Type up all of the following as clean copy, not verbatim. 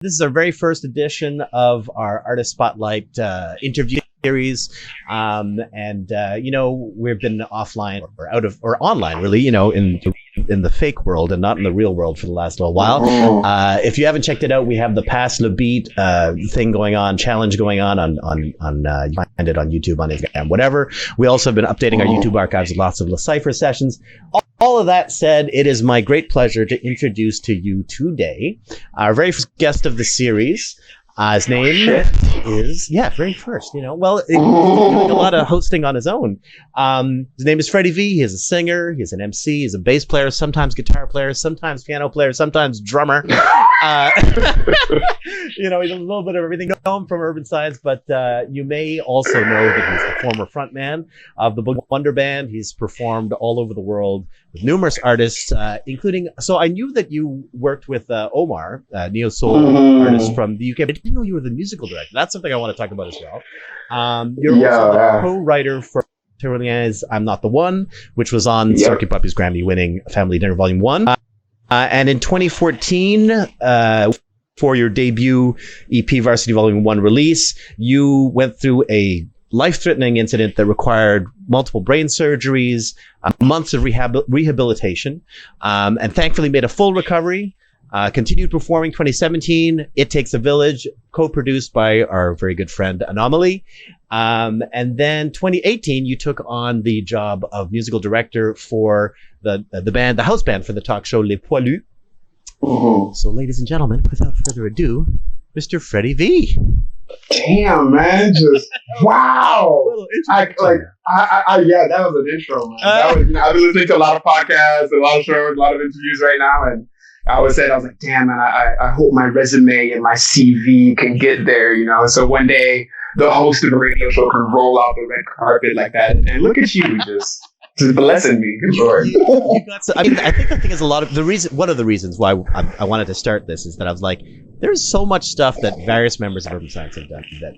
This is our very first edition of our Artist Spotlight interview series. You know, we've been offline or online, really, you know, in the fake world and not in the real world for the last little while. If you haven't checked it out, we have the Pass Le Beat thing going on, challenge going on you find it on YouTube, on Instagram, whatever. We also have been updating our YouTube archives with lots of Cypher sessions. All of that said, it is my great pleasure to introduce to you today our very first guest of the series. His name is, very first, you know. Well, he's doing a lot of hosting on his own. His name is Fredy V. He is a singer. He's an MC. He's a bass player, sometimes guitar player, sometimes piano player, sometimes drummer. You know, he's a little bit of everything. You know him from Urban Science, but you may also know that he's the former frontman of the Boogie Wonder Band. He's performed all over the world with numerous artists, including. So I knew that you worked with Omar, neosoul artist from the UK, but I didn't know you were the musical director. That's something I want to talk about as well. You're also the co-writer for Terrellier's "I'm Not the One," which was on Sarky Puppy's Grammy-winning Family Dinner Volume 1. And in 2014, for your debut EP Varsity Volume 1 release, you went through a life-threatening incident that required multiple brain surgeries, months of rehabilitation, and thankfully made a full recovery. Continued performing 2017, It Takes a Village, co-produced by our very good friend Anomaly. And then 2018, you took on the job of musical director for the band, the house band for the talk show Les Poilus. So ladies and gentlemen, without further ado, Mr. Fredy V. Damn, man, just wow! That was an intro, man. I've been listening to a lot of podcasts, a lot of shows, a lot of interviews right now, and I was like, damn, man, I hope my resume and my CV can get there, you know. So one day, the host of the radio show can roll out the red carpet like that, and look at you, just blessing me. Good Lord. You got I mean, I think the thing is one of the reasons why I wanted to start this is that I was like, there's so much stuff that various members of Urban Science have done that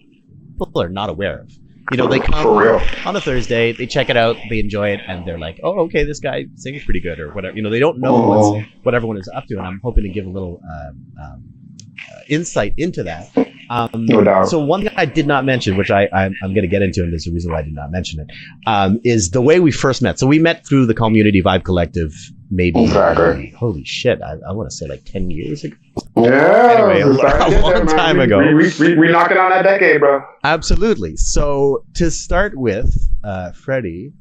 people are not aware of. You know, they come on a Thursday, they check it out, they enjoy it, and they're like, oh, okay, this guy sings pretty good, or whatever. You know, they don't know what everyone is up to, and I'm hoping to give a little insight into that. No doubt. So one thing I did not mention, which I'm going to get into, and there's a reason why I did not mention it, is the way we first met. So we met through the Community Vibe Collective, maybe, holy shit, I want to say like 10 years ago. Yeah, anyway, a long time ago. We knocking on that decade, bro. Absolutely. So to start with, Fredy,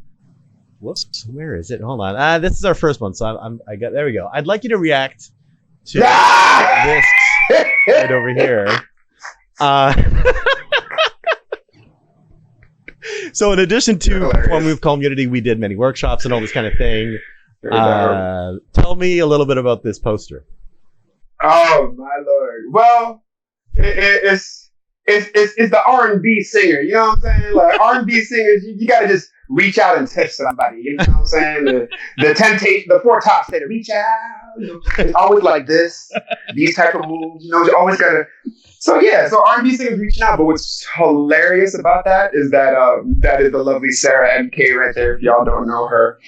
whoops, where is it? Hold on. This is our first one. So there we go. I'd like you to react to this right over here. So in addition to performing with community, we did many workshops and all this kind of thing. Tell me a little bit about this poster. Oh my Lord! Well, it's the R&B singer. You know what I'm saying? Like R&B singers, you gotta just reach out and touch somebody. You know what I'm saying? The temptation, the four tops say to reach out. You know, it's always like this, these type of moves. You know, you always gotta. So R&B singers reaching out. But what's hilarious about that is that that is the lovely Sarah MK right there. If y'all don't know her,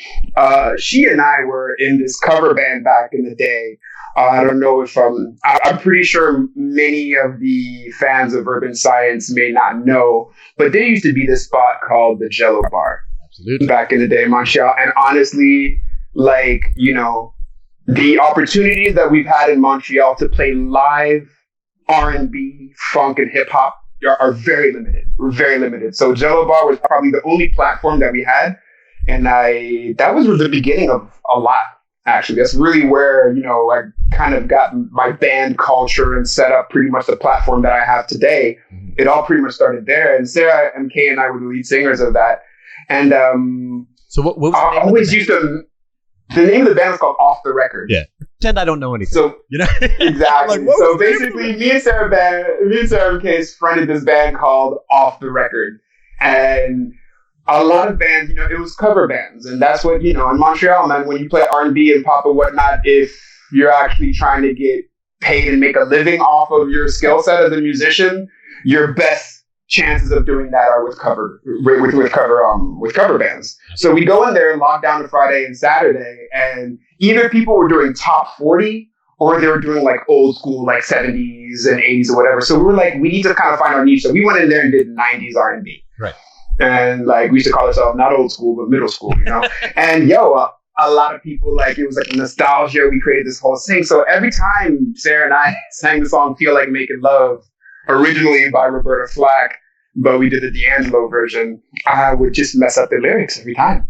she and I were in this cover band back in the day. I don't know if I'm pretty sure many of the fans of Urban Science may not know, but there used to be this spot called the Jello Bar. Absolutely. Back in the day in Montreal. And honestly, like, you know, the opportunities that we've had in Montreal to play live R&B, funk, and hip hop are very limited. We're very limited. So Jello Bar was probably the only platform that we had. And that was the beginning of a lot. Actually, that's really where, you know, I kind of got my band culture and set up pretty much the platform that I have today. It all pretty much started there. And Sarah MK and I were the lead singers of that. And so what was I always used to. The name of the band was called Off the Record. Yeah, pretend I don't know anything. So you know exactly. Like, so basically, me and Sarah MK fronted this band called Off the Record, and a lot of bands, you know, it was cover bands, and that's what, you know, in Montreal, man, when you play R&B and pop and whatnot, if you're actually trying to get paid and make a living off of your skill set as a musician, your best chances of doing that are with cover bands. So we go in there and lock down the Friday and Saturday, and either people were doing top 40 or they were doing like old school, like 70s and 80s or whatever. So we were like, we need to kind of find our niche. So we went in there and did 90s R&B. Right. And like, we used to call ourselves not old school, but middle school, you know? And a lot of people, like, it was like nostalgia. We created this whole thing. So every time Sarah and I sang the song Feel Like Making Love, originally by Roberta Flack, but we did the D'Angelo version, I would just mess up the lyrics every time.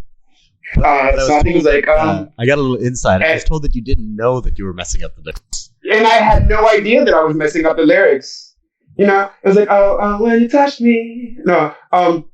So I think it was like... I got a little insight. I was told that you didn't know that you were messing up the lyrics. And I had no idea that I was messing up the lyrics. You know? It was like, when you touch me... No, it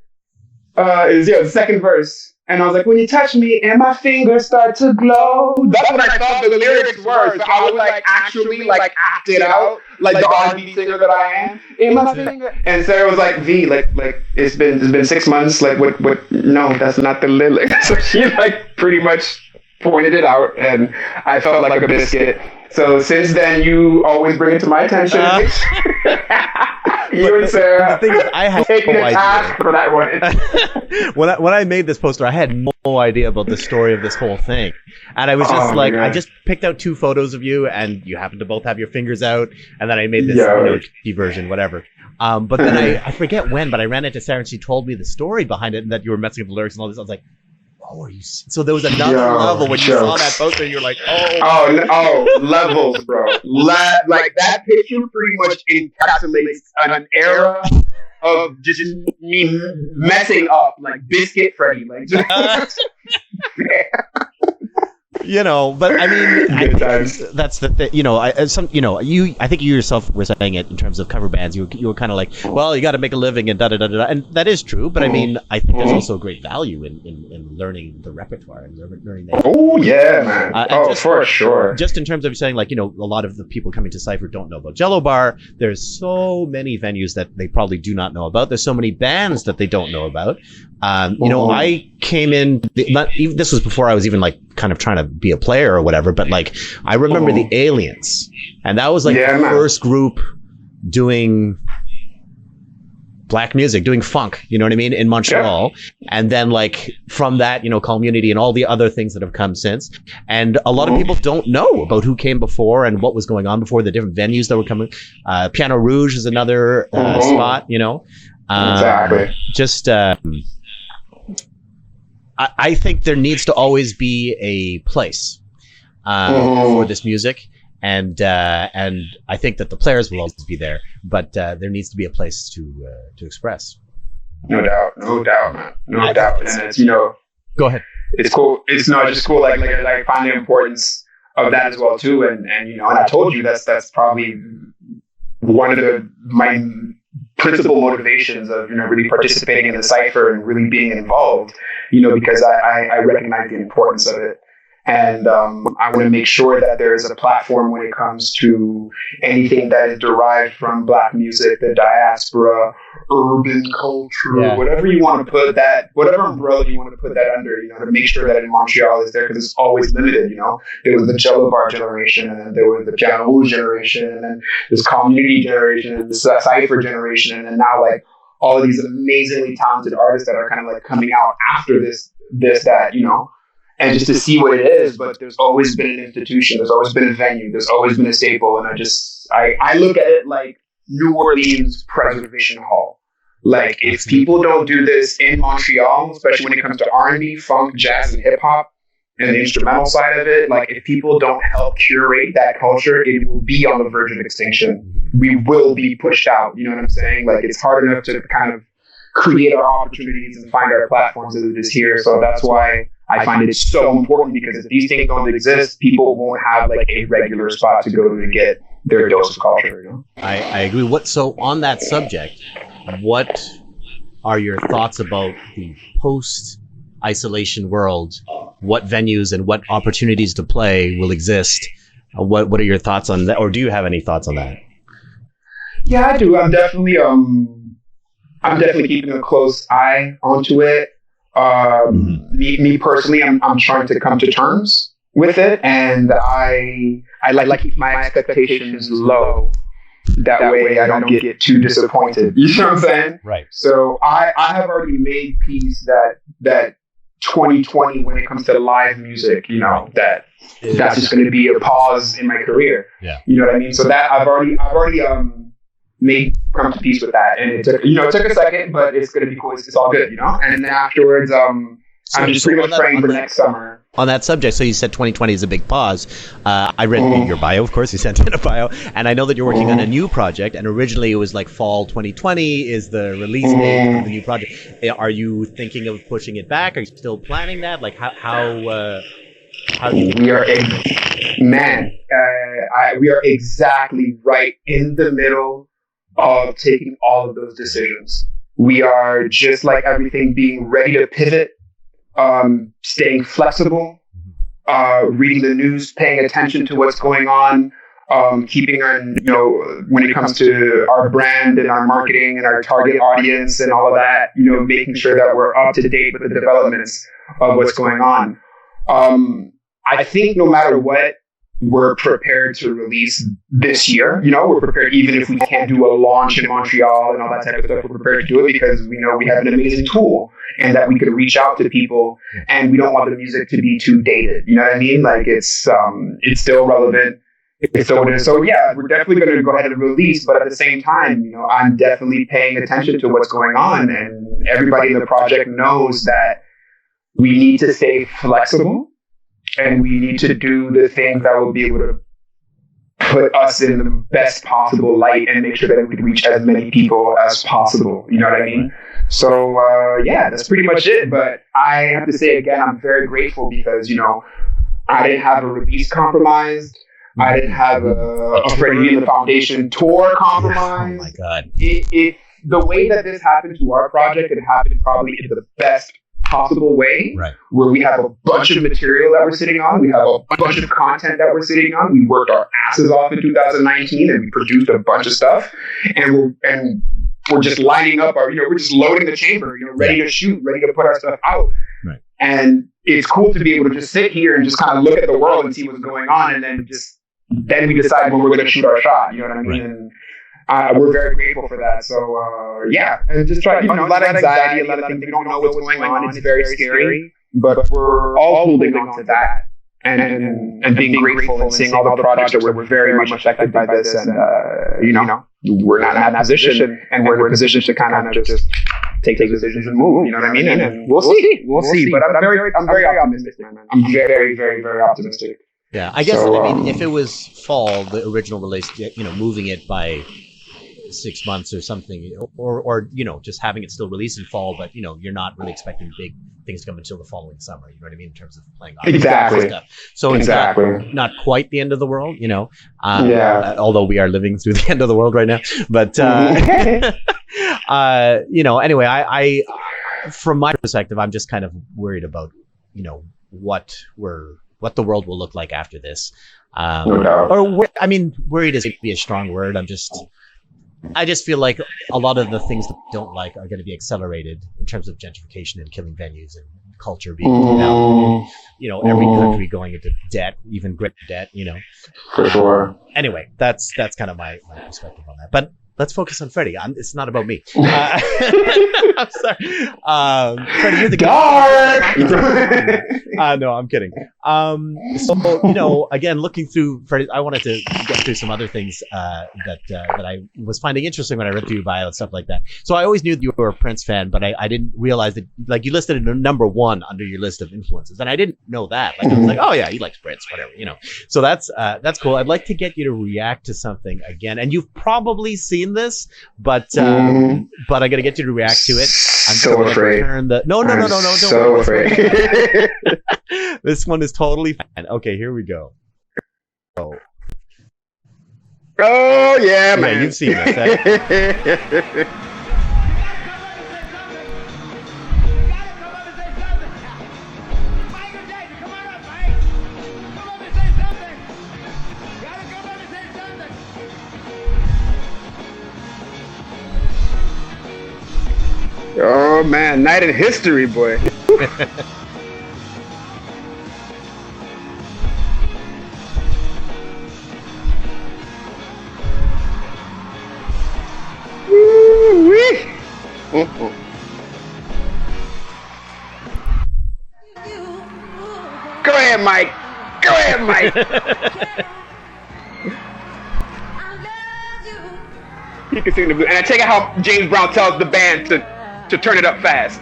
was, the second verse. And I was like, when you touch me and my fingers start to glow. That's what I thought the lyrics were. So I would like actually like act it out like the R&B singer that I am. In my finger. And Sarah was like, V, like it's been 6 months. Like what? No, that's not the lyrics. So she like pretty much pointed it out, and I felt like a biscuit. So since then, you always bring it to my attention. You and Sarah. The thing is, I had taking no a task for that one. when I made this poster, I had no idea about the story of this whole thing, and I was just I just picked out 2 photos of you, and you happened to both have your fingers out, and then I made this key version, whatever. But then I forget when, but I ran into Sarah, and she told me the story behind it, and that you were messing with the lyrics and all this. I was like, oh, are you? So there was another level when you saw that poster, and you're like, oh, levels, bro. Like that picture pretty much encapsulates an era of just me messing up, like Biscuit Fredy, like. You know, but I mean, I think that's the thing. You know, I think you yourself were saying it in terms of cover bands. You were kind of like, well, you got to make a living and da da da da, and that is true. But I mean, I think there's also great value in learning the repertoire and learning that. Oh yeah, man. For sure. Just in terms of saying, like, you know, a lot of the people coming to Cypher don't know about Jello Bar. There's so many venues that they probably do not know about. There's so many bands that they don't know about. You know, I came in. This was before I was even like kind of trying to be a player or whatever, but like I remember the Aliens, and that was like the first group doing black music, doing funk, you know what I mean, in Montreal. And then like from that, you know, Community and all the other things that have come since. And a lot of people don't know about who came before and what was going on before, the different venues that were coming. Piano Rouge is another spot, you know. Exactly. Just I think there needs to always be a place for this music, and I think that the players will always be there, but there needs to be a place to express. No doubt, man. No doubt. And it's, you know, go ahead. It's cool. It's not just cool. Like find the importance of that as well too. And you know, and I told you that's probably one of my principal motivations of, you know, really participating in the cipher and really being involved, you know, because I recognize the importance of it. And I want to make sure that there is a platform when it comes to anything that is derived from Black music, the diaspora, urban culture, whatever you want to put that, whatever umbrella you want to put that under, you know, to make sure that in Montreal is there, because it's always limited, you know. There was the Jello Bar generation, and then there was the Piano Rouge generation, and then this Community generation, and this Cypher generation, and then now like all of these amazingly talented artists that are kind of like coming out after this, that, you know. And just to see what it is, but there's always been an institution, there's always been a venue, there's always been a staple, and I look at it like New Orleans Preservation Hall. Like, if people don't do this in Montreal, especially when it comes to R&B, funk, jazz, and hip hop, and the instrumental side of it, like, if people don't help curate that culture, it will be on the verge of extinction. We will be pushed out, you know what I'm saying? Like, it's hard enough to kind of create our opportunities and find our platforms as it is here. So that's why I find it so important, because if these things don't exist, people won't have like a regular spot to go to get their dose of culture. You know? I agree. So on that subject, what are your thoughts about the post-isolation world? What venues and what opportunities to play will exist? What are your thoughts on that, or do you have any thoughts on that? Yeah, I do. I'm definitely keeping a close eye onto it. Me personally, I'm trying to come to terms with it, and I like to keep my expectations low. That way I don't get too disappointed. You know what I'm saying? Right. So I have already made peace that 2020 when it comes to live music, you know, that's just going to be a pause in my career. Yeah. You know what I mean? So that I've already come to peace with that. And it took a second, but it's going to be cool. It's all good, you know? And then afterwards, I'm just pretty much praying for next summer. On that subject, so you said 2020 is a big pause. I read your bio, of course. You sent in a bio, and I know that you're working on a new project. And originally, it was like fall 2020 is the release date of the new project. Are you thinking of pushing it back? Are you still planning that? Like how do you? We are we are exactly right in the middle of taking all of those decisions. We are just like everything, being ready to pivot. Staying flexible, reading the news, paying attention to what's going on, keeping our, you know, when it comes to our brand and our marketing and our target audience and all of that, you know, making sure that we're up to date with the developments of what's going on. I think no matter what, we're prepared to release this year. You know, we're prepared even if we can't do a launch in Montreal and all that type of stuff. We're prepared to do it because we know we have an amazing tool and that we could reach out to people, and we don't want the music to be too dated. You know what I mean? Like it's still relevant. It's still what it is. So yeah, we're definitely going to go ahead and release, but at the same time, you know, I'm definitely paying attention to what's going on, and everybody in the project knows that we need to stay flexible. And we need to do the things that will be able to put us in the best possible light and make sure that we can reach as many people as possible. You know what I mean? So, yeah, that's pretty much it. But I have to say, again, I'm very grateful because, you know, I didn't have a release compromised. I didn't have a Fredy V and the Foundation tour compromised. Oh, my God. The way that this happened to our project, it happened probably in the best possible way, right, where we have a bunch of material that we're sitting on, we have a bunch of content that we're sitting on, we worked our asses off in 2019 and we produced a bunch of stuff, and we're just lining up our, you know, we're just loading the chamber, you know, ready to shoot, ready to put our stuff out. Right. And it's cool to be able to just sit here and just kind of look at the world and see what's going on, and then we decide when we're going to shoot our shot, you know what I mean? Right. And we're very grateful for that. So, yeah, and just try, you know, a lot of anxiety, a lot of things. We don't know what's going on. It's very scary, but we're all holding on to that and being grateful and seeing all the projects that were very much affected by this. And, you know, we're not in that position, and we're in a position to kind of just take decisions and move, you know what I mean? And we'll see. We'll see. But I'm very optimistic, man. I'm very, very, very optimistic. Yeah, I guess, so, I mean, if it was fall, the original release, you know, moving it by 6 months or something, or you know, just having it still released in fall, but you know, you're not really expecting big things to come until the following summer. You know what I mean, in terms of playing exactly stuff. So it's not quite the end of the world, you know. Although we are living through the end of the world right now, but you know. Anyway, I from my perspective, I'm just kind of worried about, you know, what the world will look like after this. I mean, worried is maybe a strong word. I just feel like a lot of the things that we don't like are going to be accelerated in terms of gentrification and killing venues and culture being down. You know, every country going into debt, even great debt, you know. For sure. Anyway, that's kind of my perspective on that. But let's focus on Fredy. It's not about me. I'm sorry. Fredy, you're the guy. No, I'm kidding. So, you know, again, looking through Fredy, I wanted to get through some other things that I was finding interesting when I read through your bio and stuff like that. So I always knew that you were a Prince fan, but I didn't realize that, like, you listed it number 1 under your list of influences, and I didn't know that. Like, I was like, oh yeah, he likes Prince, whatever, you know. So that's cool. I'd like to get you to react to something again, and you've probably seen this, but I'm gonna get you to react to it. I'm so afraid. No, don't so worry. Afraid. This one is totally fine. Okay, here we go. Oh yeah, man. Yeah, you've seen this. Eh? Oh man, night in history, boy. ahead, Mike. Go ahead, Mike. He can sing the blues. And I take it how James Brown tells the band to turn it up fast.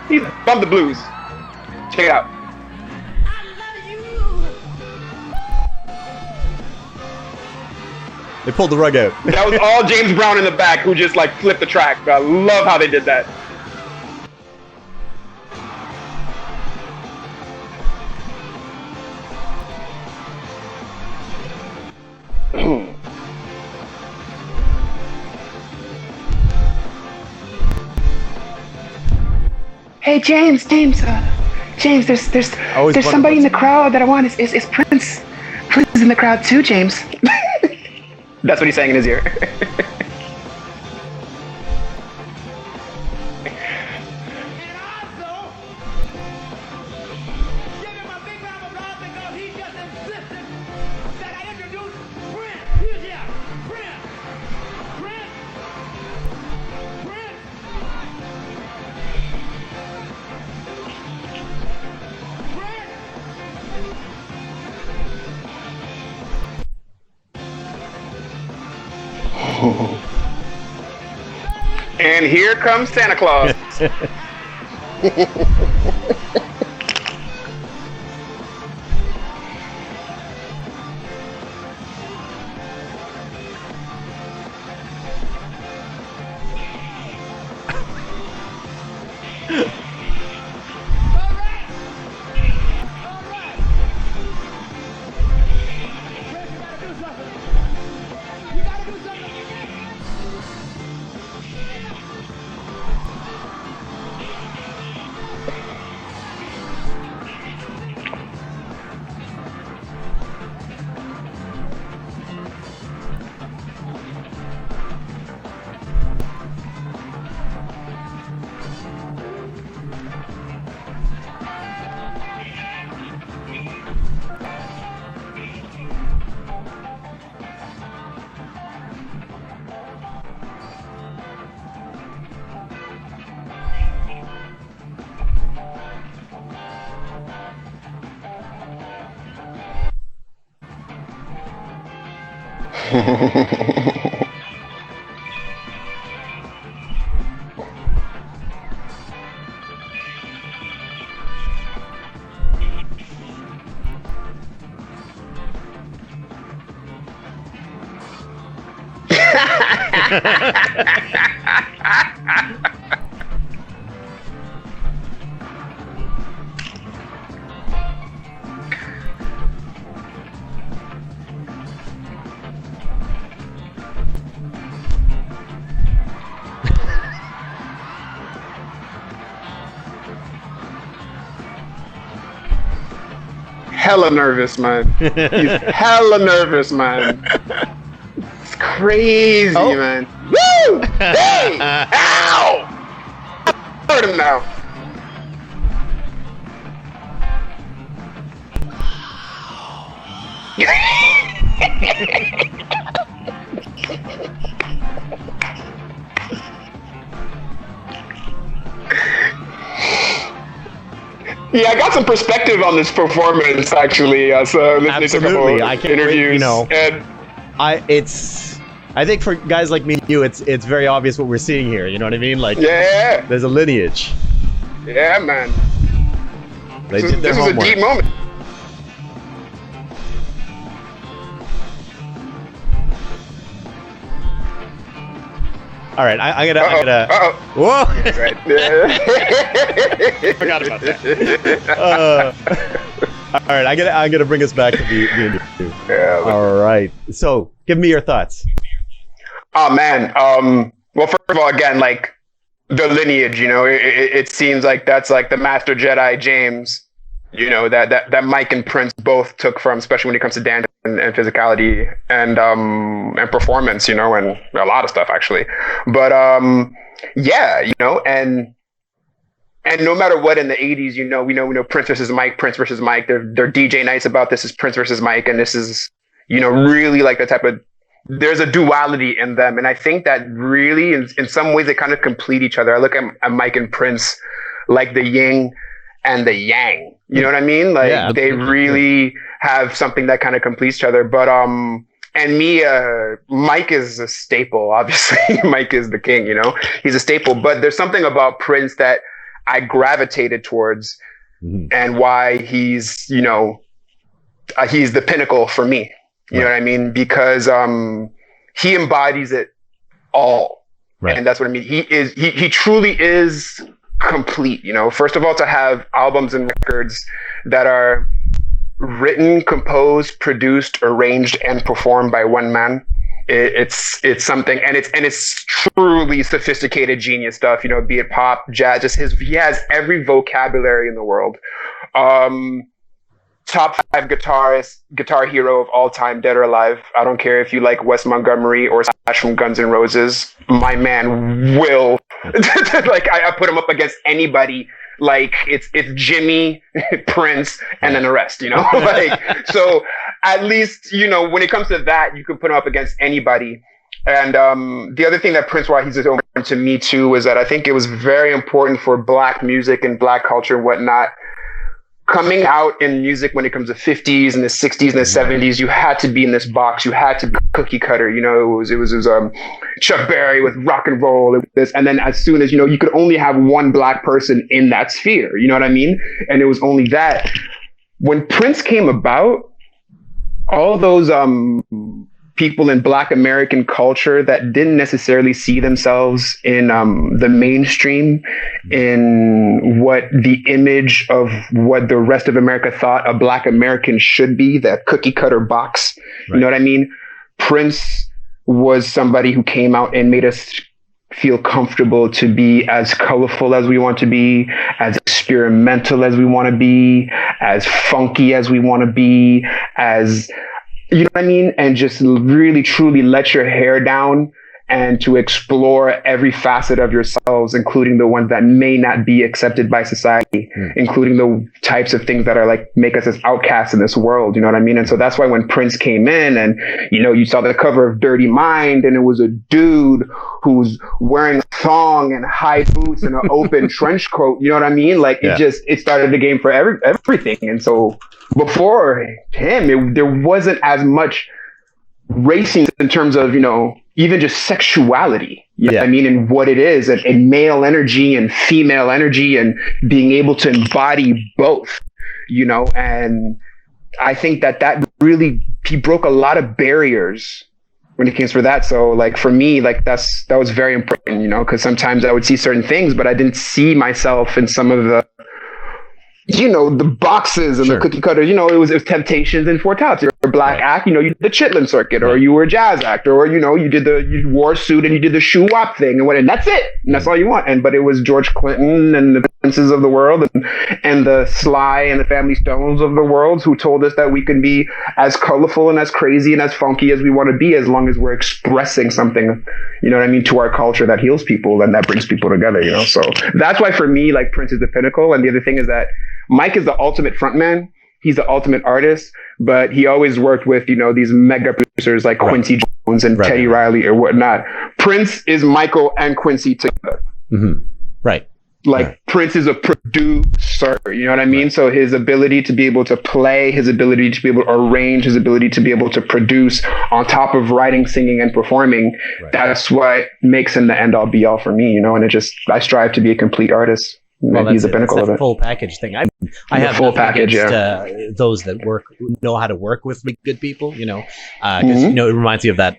He's bummed the blues. Check it out. They pulled the rug out. That was all James Brown in the back who just like flipped the track. I love how they did that. Hey James, there's somebody in the crowd that I want. Is Prince in the crowd too, James? That's what he's saying in his ear. And here comes Santa Claus. Hella nervous, man. He's hella nervous, man. It's crazy, man. Woo! Hey! Ow! Hurt him now. Yeah, I got some perspective on this performance actually. So listening to a couple I can't interviews, wait, you know, and I think for guys like me and you, it's very obvious what we're seeing here. You know what I mean? Like, yeah, there's a lineage. Yeah, man. They did their homework. This is a deep moment. All right, I gotta. Whoa! Right. Forgot about that. All right, I gotta bring us back to the interview. Yeah. All right. So, give me your thoughts. Oh man. Well, first of all, again, like the lineage. You know, it seems like that's like the Master Jedi James. You know, that Mike and Prince both took from, especially when it comes to dance and physicality and performance, you know, and a lot of stuff actually. But yeah, you know, and no matter what in the 80s, you know, we know Prince versus Mike. They're DJ nights about this is Prince versus Mike, and this is, you know, really like the type of, there's a duality in them, and I think that really in some ways they kind of complete each other. I look at Mike and Prince like the yin and the yang. You know what I mean? Like they really have something that kind of completes each other. But and me, Mike is a staple. Obviously, Mike is the king. You know, he's a staple. But there's something about Prince that I gravitated towards, and why he's, you know, he's the pinnacle for me. You know what I mean? Because he embodies it all, and that's what I mean. He truly is complete. You know, first of all, to have albums and records that are written, composed, produced, arranged, and performed by one man. It's something, and it's truly sophisticated genius stuff. You know, be it pop, jazz, he has every vocabulary in the world. Top 5 guitar hero of all time, dead or alive. I don't care if you like Wes Montgomery or Slash from Guns N' Roses. My man will like I put him up against anybody. Like it's Jimmy, Prince, and then the rest, you know? Like, so at least, you know, when it comes to that, you can put him up against anybody. And the other thing that Prince, why he's so important to me too, is that I think it was very important for Black music and Black culture and whatnot. Coming out in music when it comes to 50s and the 60s and the 70s, you had to be in this box. You had to be cookie cutter. You know, it was Chuck Berry with rock and roll and this. And then as soon as, you know, you could only have one Black person in that sphere. You know what I mean? And it was only that. When Prince came about, all those people in Black American culture that didn't necessarily see themselves in the mainstream, in what the image of what the rest of America thought a Black American should be, that cookie cutter box. You know what I mean? Prince was somebody who came out and made us feel comfortable to be as colorful as we want to be, as experimental as we want to be, as funky as we want to be, as, you know what I mean? And just really, truly let your hair down and to explore every facet of yourselves, including the ones that may not be accepted by society, including the types of things that are like, make us as outcasts in this world. You know what I mean? And so that's why when Prince came in and, you know, you saw the cover of Dirty Mind and it was a dude who's wearing a thong and high boots and an open trench coat. You know what I mean? Like it started the game for everything. And so before him, there wasn't as much racing in terms of, you know, even just sexuality, you know what I mean, and what it is, and male energy and female energy, and being able to embody both, you know. And I think that really, he broke a lot of barriers when it came for that. So like for me, like that was very important, you know, because sometimes I would see certain things, but I didn't see myself in some of the, you know, the boxes and the cookie cutters. You know, it was Temptations and Four Tops. You're a Black act, you know, you did the Chitlin circuit, or you were a jazz act, or, you know, you wore a suit and you did the shoe wop thing and that's it. And that's all you want. But it was George Clinton and the Princes of the world and the Sly and the Family Stones of the world who told us that we can be as colorful and as crazy and as funky as we want to be, as long as we're expressing something, you know what I mean, to our culture that heals people and that brings people together, you know. So that's why for me, like, Prince is the pinnacle. And the other thing is that Mike is the ultimate frontman. He's the ultimate artist, but he always worked with, you know, these mega producers like Quincy Jones and Teddy Riley or whatnot. Prince is Michael and Quincy together. Right. Like Prince is a producer, you know what I mean? So his ability to be able to play, his ability to be able to arrange, his ability to be able to produce on top of writing, singing, and performing, that's what makes him the end all be all for me, you know? And I strive to be a complete artist. Well, he's the pinnacle of it. Full package thing. I have full package. Those that know how to work with good people. You know, because you know, it reminds me of that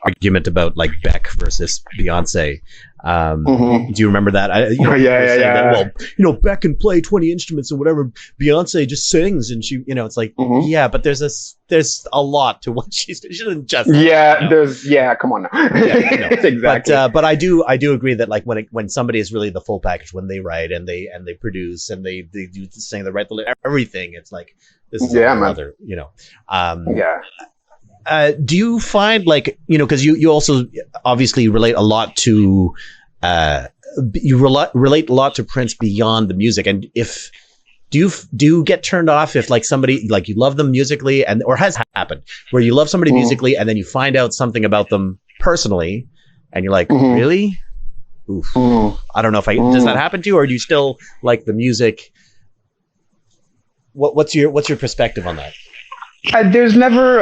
argument about like Beck versus Beyonce. Do you remember that? That, well, you know, Beck can play 20 instruments and whatever. Beyonce just sings, and she, you know, it's like, yeah, but there's a lot to what she doesn't just. Yeah, you know? Come on now. Exactly. But I do agree that like when somebody is really the full package, when they write and they produce and they do the sing, they write everything, it's like this is another, you know. Do you find, like, you know, because you also obviously relate a lot to relate a lot to Prince beyond the music, and if do you get turned off if like somebody, like, you love them musically or has happened where you love somebody musically and then you find out something about them personally and you're like, really? oof. I don't know if does that happen to you, or do you still like the music? What's your perspective on that? There's never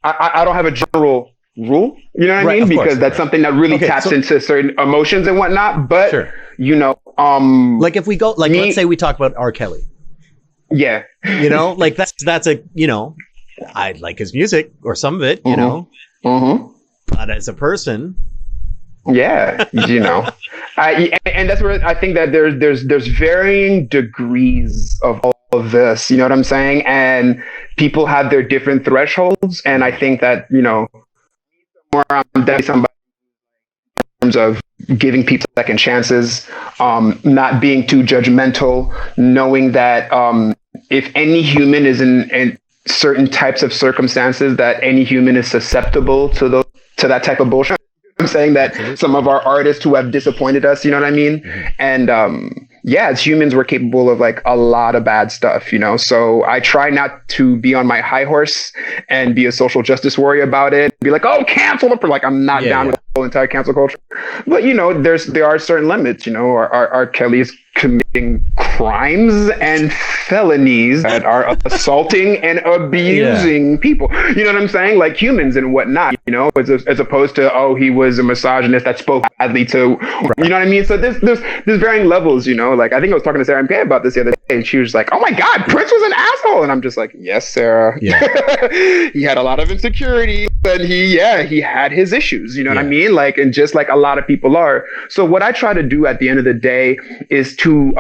I don't have a general rule, you know what I mean? Because that's something that really taps into certain emotions and whatnot. But you know, like if we go, like let's say we talk about R. Kelly. Yeah. You know, like that's a, you know, I like his music or some of it, you know. But as a person, yeah, you know, and that's where I think that there's varying degrees of all of this, you know what I'm saying? And people have their different thresholds, and I think that, you know, more I'm definitely somebody in terms of giving people second chances, not being too judgmental, knowing that if any human is in certain types of circumstances, that any human is susceptible to that type of bullshit. I'm saying that some of our artists who have disappointed us, you know what I mean? And yeah, as humans, we're capable of like a lot of bad stuff, you know? So I try not to be on my high horse and be a social justice warrior about it. Be like, oh, cancel it. Like, I'm not down with the whole entire cancel culture. But, you know, there are certain limits, you know. R. Kelly is committing crimes and felonies that are assaulting and abusing people. You know what I'm saying? Like humans and whatnot, you know, as opposed to, oh, he was a misogynist that spoke badly to, you know what I mean? So there's varying levels, you know. Like I think I was talking to Sarah MK about this the other day, and she was like, oh my God, Prince was an asshole. And I'm just like, yes, Sarah. Yeah. He had a lot of insecurity, and he had his issues, you know what I mean? Like, and just like a lot of people are. So what I try to do at the end of the day is to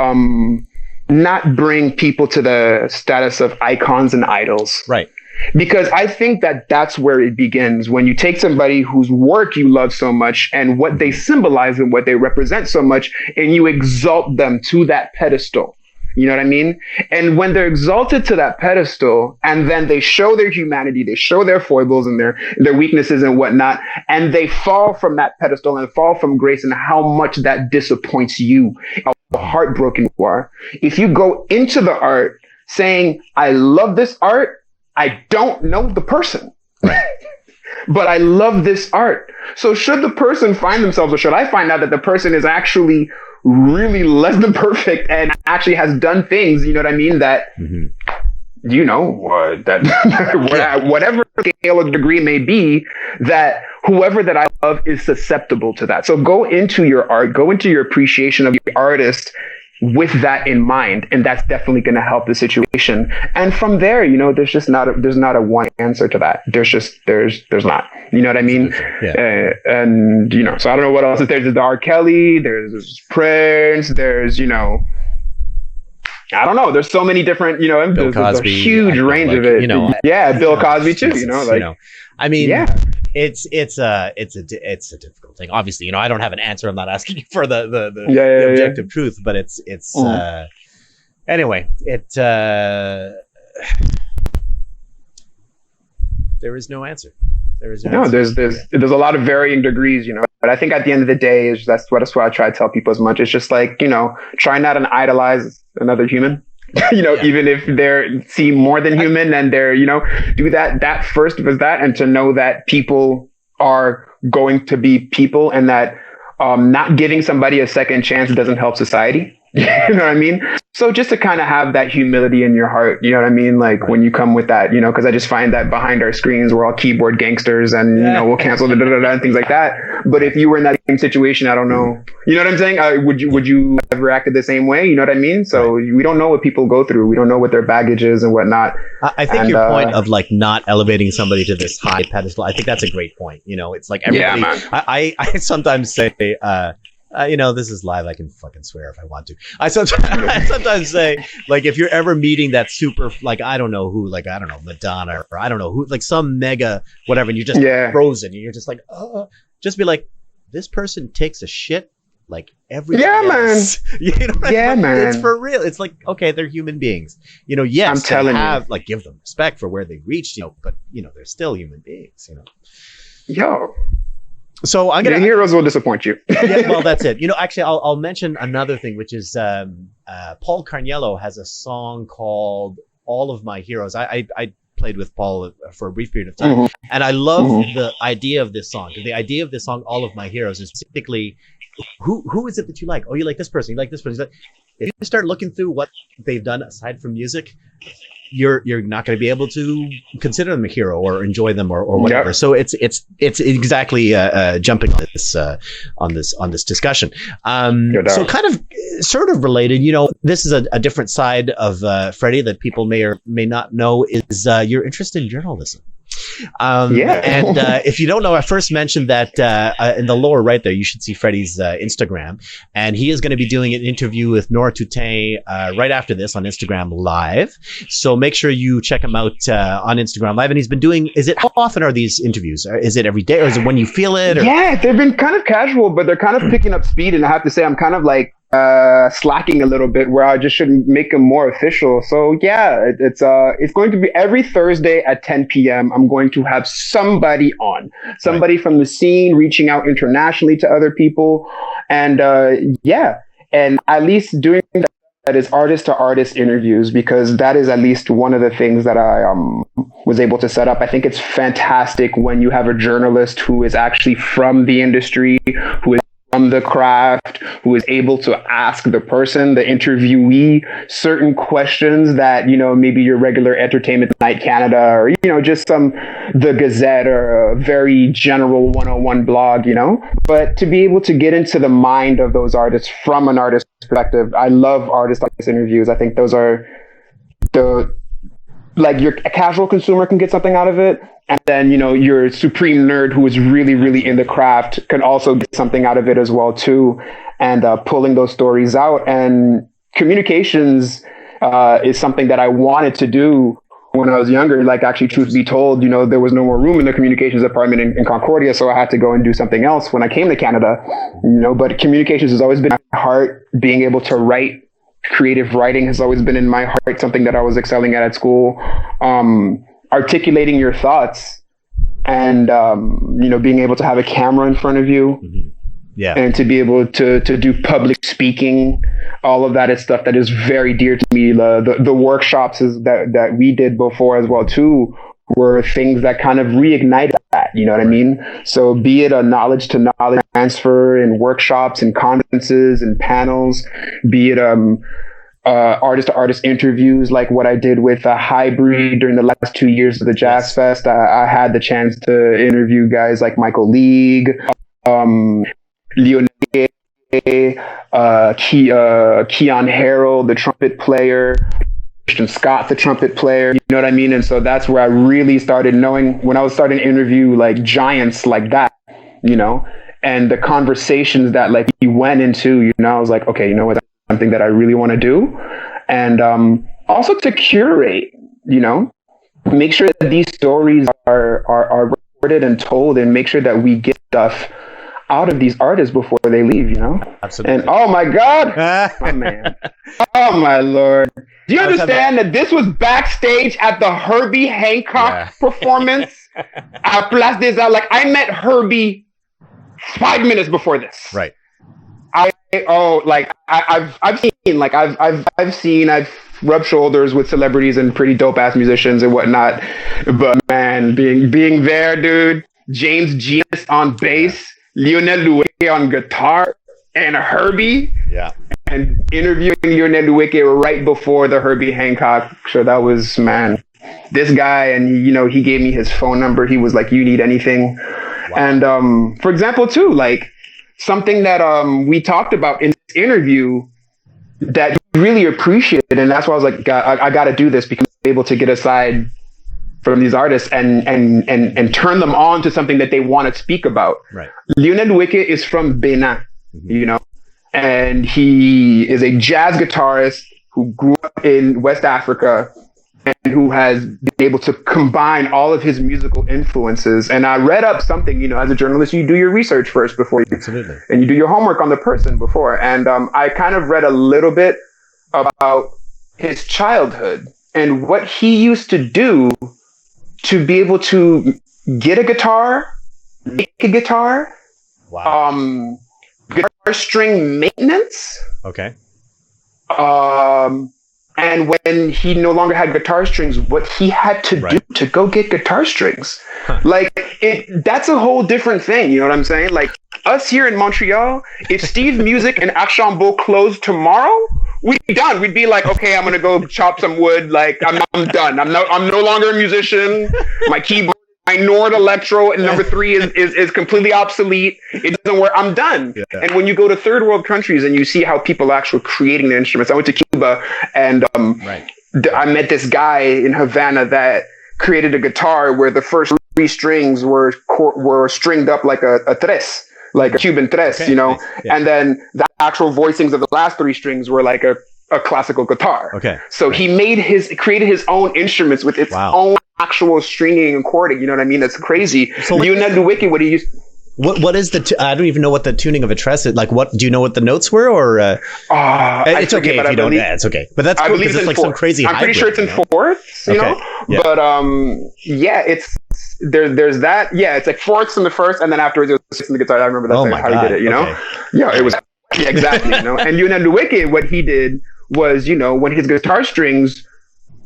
not bring people to the status of icons and idols. Right. Because I think that that's where it begins. When you take somebody whose work you love so much and what they symbolize and what they represent so much, and you exalt them to that pedestal. You know what I mean? And when they're exalted to that pedestal and then they show their humanity, they show their foibles and their weaknesses and whatnot, and they fall from that pedestal and fall from grace, and how much that disappoints you, how heartbroken you are. If you go into the art saying, I love this art, I don't know the person, but I love this art. So should the person find themselves, or should I find out that the person is actually really less than perfect and actually has done things, you know what I mean, that, you know, that whatever scale or degree may be, that whoever that I love is susceptible to that. So go into your art, go into your appreciation of your artist with that in mind, and that's definitely going to help the situation. And from there, you know, there's not a one answer to that. There's not, you know what I mean? And you know, so I don't know what else is there. There's the R. Kelly, there's Prince, there's, you know, I don't know. There's so many different, you know, there's a huge range of it. You know, Bill Cosby too. You know, like, you know, I mean, it's a difficult thing. Obviously, you know, I don't have an answer. I'm not asking you for the objective truth, but it's anyway. There is no answer. There's a lot of varying degrees, you know. But I think at the end of the day, that's what I try to tell people as much. It's just like, you know, try not to idolize another human. You know, even if they're seem more than human, and they're, you know, do that first was that, and to know that people are going to be people, and that not giving somebody a second chance doesn't help society. You know what I mean? So just to kind of have that humility in your heart, you know what I mean? Like when you come with that, you know, because I just find that behind our screens, we're all keyboard gangsters, and, you know, we'll cancel and things like that. But if you were in that same situation, I don't know. You know what I'm saying? Would you have reacted the same way? You know what I mean? So we don't know what people go through. We don't know what their baggage is and whatnot. I think your point of like not elevating somebody to this high pedestal, I think that's a great point. You know, it's like everybody, I sometimes say, you know, this is live. I can fucking swear if I want to. I sometimes say, like, if you're ever meeting that super, like, I don't know who, like, I don't know, Madonna, or I don't know who, like some mega whatever, and you're just frozen, and you're just like, just be like, this person takes a shit like every else. Man. You know what I mean? Man. It's for real. It's like, okay, they're human beings. You know, yes, I'm telling you, like, give them respect for where they reached, you know, but, you know, they're still human beings, you know. Yo. So I'm gonna. The heroes will disappoint you. Yeah, well, that's it. You know, actually, I'll mention another thing, which is Paul Carniello has a song called "All of My Heroes." I played with Paul for a brief period of time, and I love the idea of this song. The idea of this song, "All of My Heroes," is basically who is it that you like? Oh, you like this person. You like this person. If you start looking through what they've done aside from music, you're not going to be able to consider them a hero or enjoy them or whatever. Yep. So it's exactly jumping on this discussion. So kind of sort of related. This is a different side of Fredy that people may or may not know is your interest in journalism. And if you don't know, I first mentioned that in the lower right there, you should see Fredy's Instagram, and he is going to be doing an interview with notre right after this on Instagram Live. So make sure you check him out on Instagram Live. And he's been doing. How often are these interviews? Is it every day, or is it when you feel it? Or? Yeah, they've been kind of casual, but they're kind of picking up speed. And I have to say, I'm kind of like slacking a little bit, where I just should make them more official. So yeah, it's going to be every Thursday at 10 p.m. I'm going to have somebody on, from the scene, reaching out internationally to other people, and and at least doing that is artist to artist interviews, because that is at least one of the things that I was able to set up. I think it's fantastic when you have a journalist who is actually from the industry, who is from the craft, who is able to ask the person, the interviewee, certain questions that, maybe your regular Entertainment Tonight Canada or, just the Gazette or a very general 101 blog, but to be able to get into the mind of those artists from an artist's perspective. I love artist interviews. I think those are your casual consumer can get something out of it. And then, your supreme nerd who is really, really in the craft can also get something out of it as well, too. And pulling those stories out. And communications is something that I wanted to do when I was younger. Like, actually, truth be told, there was no more room in the communications department in Concordia. So I had to go and do something else when I came to Canada. But communications has always been in my heart. Being able to write, creative writing has always been in my heart, something that I was excelling at school. Articulating your thoughts and, being able to have a camera in front of you. Mm-hmm. Yeah. And to be able to do public speaking, all of that is stuff that is very dear to me. The workshops that we did before as well, too, were things that kind of reignited that, you know what I mean? So be it a knowledge to knowledge transfer in workshops and conferences and panels, be it, artist to artist interviews like what I did with Hybrid during the last 2 years of the Jazz Fest. I had the chance to interview guys like Michael League, Leonel, Keon Harold, the trumpet player, Christian Scott, the trumpet player, you know what I mean? And so that's where I really started knowing, when I was starting to interview like giants like that, and the conversations that like we went into, I was like, okay, you know what? Something that I really want to do. And also to curate, make sure that these stories are recorded and told, and make sure that we get stuff out of these artists before they leave, Absolutely. And oh my God, my man. Oh my Lord. Do you understand that this was backstage at the Herbie Hancock performance at Place des Arts? Like, I met Herbie 5 minutes before this. Right. I've rubbed shoulders with celebrities and pretty dope ass musicians and whatnot, but man, being there, dude, James Genius on bass, Lionel Loueke on guitar, and Herbie, and interviewing Lionel Loueke right before the Herbie Hancock show. That was, man, this guy, and he gave me his phone number. He was like, "You need anything?" Wow. And for example, too, like, something that we talked about in this interview that he really appreciated, and that's why I was like, I got to do this, because I'm able to get aside from these artists and turn them on to something that they want to speak about. Right. Lionel Loueke is from Benin, and he is a jazz guitarist who grew up in West Africa and who has been able to combine all of his musical influences. And I read up something, as a journalist, you do your research first before you, Absolutely. And you do your homework on the person before. And I kind of read a little bit about his childhood and what he used to do to be able to get a guitar, make a guitar, guitar string maintenance. Okay. And when he no longer had guitar strings, what he had to do to go get guitar strings. Like, that's a whole different thing. You know what I'm saying? Like, us here in Montreal, if Steve Music and Archambault closed tomorrow, we'd be done. We'd be like, okay, I'm gonna go chop some wood. Like I'm done. I'm no longer a musician. My keyboard, my Nord Electro and number 3 is completely obsolete. It doesn't work. I'm done. Yeah. And when you go to third world countries and you see how people are actually creating the instruments, I went to Cuba and I met this guy in Havana that created a guitar where the first 3 strings were stringed up like a tres, like a Cuban tres, you know, and then the actual voicings of the last 3 strings were like a classical guitar. Okay. So he created his own instruments with its own actual stringing and chording. You know what I mean? That's crazy. So you know the wiki, what do you use? What is the? I don't even know what the tuning of a tres is. Like, what do you know what the notes were? Or it's okay if you don't. Yeah, it's okay. But that's cool because it's like some crazy. I'm pretty sure it's in fourths. You know, but it's there's that. Yeah, it's like fourths in the first, and then afterwards it was 6 in the guitar. I remember that's how he did it. You know, it was exactly. You know, and Yuna Luwike, what he did was, you know, when his guitar strings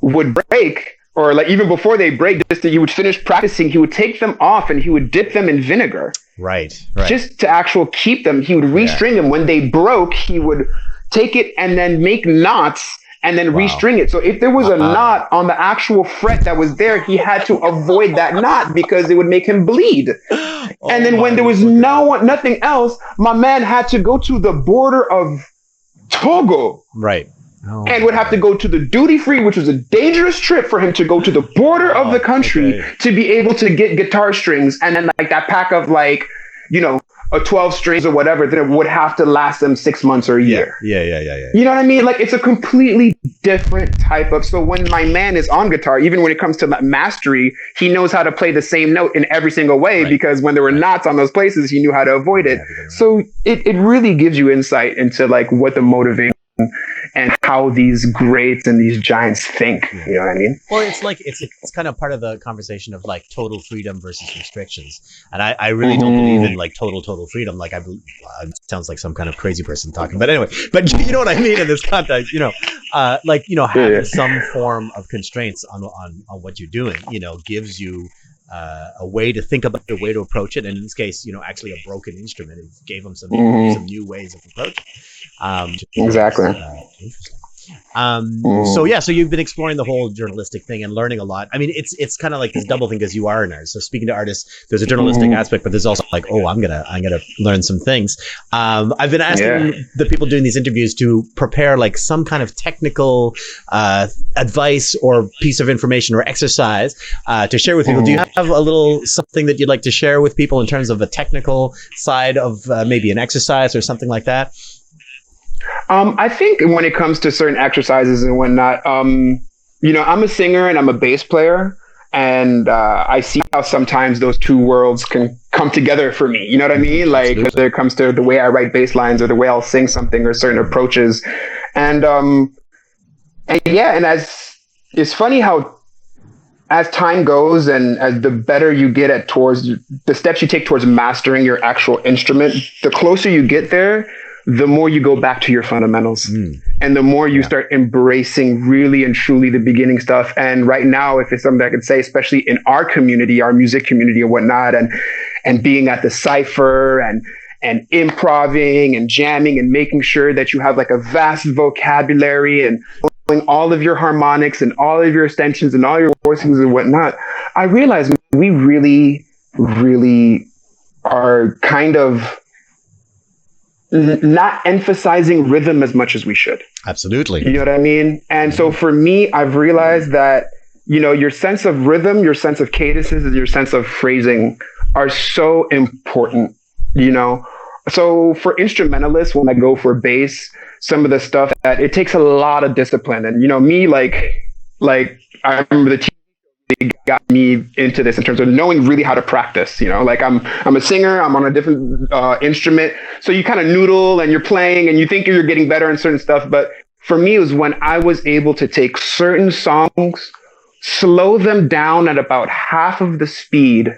would break. Or like even before they break, he would finish practicing, he would take them off and he would dip them in vinegar. Right. Just to keep them. He would restring them. When they broke, he would take it and then make knots and then restring it. So if there was a knot on the actual fret that was there, he had to avoid that knot because it would make him bleed. And then when there was nothing else, my man had to go to the border of Togo. Right. And would have to go to the duty free, which was a dangerous trip for him to go to the border of the country to be able to get guitar strings. And then like that pack of like, you know, a 12 strings or whatever, that would have to last them 6 months or a year. Yeah. You know what I mean? Like it's a completely different type of, so when my man is on guitar, even when it comes to mastery, he knows how to play the same note in every single way because when there were knots on those places, he knew how to avoid it. So it really gives you insight into like what the motivation and how these greats and these giants think. You know what I mean? Well, it's like it's kind of part of the conversation of like total freedom versus restrictions, and I really don't believe in like total freedom. Like it sounds like some kind of crazy person talking, but anyway, but you know what I mean in this context. You know, like you know, having some form of constraints on what you're doing, you know, gives you a way to think about, a way to approach it, and in this case, you know, actually a broken instrument, it gave them some new ways of approaching. Exactly. Interesting. So yeah, so you've been exploring the whole journalistic thing and learning a lot. I mean, it's kind of like this double thing because you are an artist. So speaking to artists, there's a journalistic aspect, but there's also like, oh, I'm gonna learn some things. I've been asking the people doing these interviews to prepare like some kind of technical advice or piece of information or exercise to share with people. Do you have a little something that you'd like to share with people in terms of a technical side of maybe an exercise or something like that? I think when it comes to certain exercises and whatnot, you know, I'm a singer and I'm a bass player, and I see how sometimes those two worlds can come together for me. You know what I mean? Like whether it comes to the way I write bass lines or the way I'll sing something or certain approaches. And as it's funny how as time goes and as the better you get at towards the steps you take towards mastering your actual instrument, the closer you get there, the more you go back to your fundamentals and the more you start embracing really and truly the beginning stuff. And right now, if it's something I could say, especially in our community, our music community and whatnot, and being at the cypher and improving and jamming and making sure that you have like a vast vocabulary and knowing all of your harmonics and all of your extensions and all your voicings and whatnot, I realize we really, really are kind of not emphasizing rhythm as much as we should. Absolutely. You know what I mean? And so for me, I've realized that, you know, your sense of rhythm, your sense of cadences, and your sense of phrasing are so important, you know? So for instrumentalists, when I go for bass, some of the stuff that it takes a lot of discipline. And, you know, me, like I remember the got me into this in terms of knowing really how to practice, you know, like I'm a singer, I'm on a different instrument. So you kind of noodle and you're playing and you think you're getting better in certain stuff. But for me, it was when I was able to take certain songs, slow them down at about half of the speed